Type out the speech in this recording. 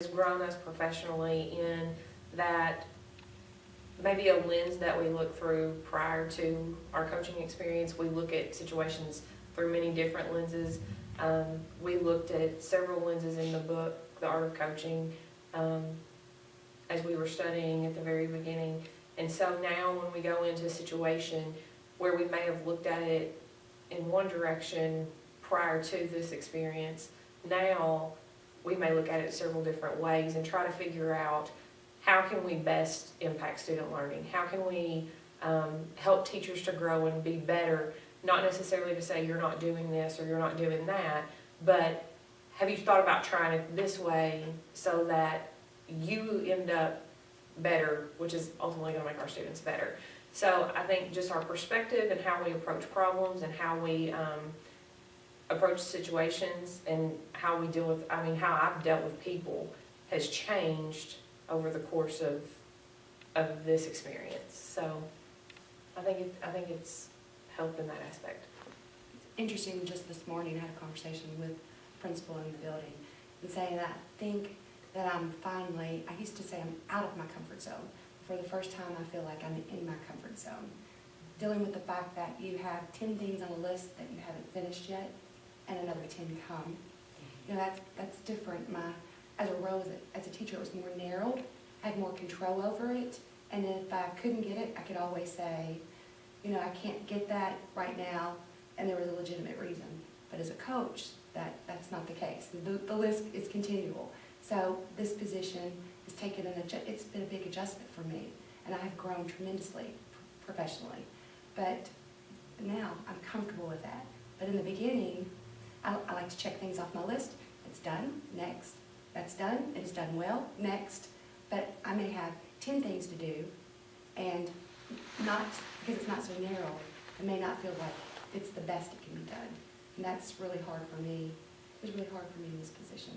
has grown us professionally in that maybe a lens that we look through prior to our coaching experience. We look at situations through many different lenses. We looked at several lenses in the book, The Art of Coaching, as we were studying at the very beginning. And so now when we go into a situation where we may have looked at it in one direction prior to this experience, now we may look at it several different ways and try to figure out how can we best impact student learning? How can we help teachers to grow and be better? Not necessarily to say you're not doing this or you're not doing that, but have you thought about trying it this way so that you end up better, which is ultimately going to make our students better. So I think just our perspective and how we approach problems and how we approach situations and how we deal with, how I've dealt with people has changed over the course of this experience. So I think it's helped in that aspect. Interesting, just this morning I had a conversation with a principal in the building and saying that I think that I used to say I'm out of my comfort zone. For the first time I feel like I'm in my comfort zone. Dealing with the fact that you have 10 things on a list that you haven't finished yet and another 10 come. You know, that's different. As a role as a teacher, it was more narrowed. I had more control over it, and if I couldn't get it, I could always say, you know, I can't get that right now, and there was a legitimate reason. But as a coach, that's not the case. The list is continual. So this position has taken it's been a big adjustment for me, and I have grown tremendously professionally. But now I'm comfortable with that. But in the beginning, I like to check things off my list. It's done, next. That's done, it is done well, next. But I may have 10 things to do, and not, because it's not so narrow, I may not feel like it's the best it can be done. And that's really hard for me. It was really hard for me in this position.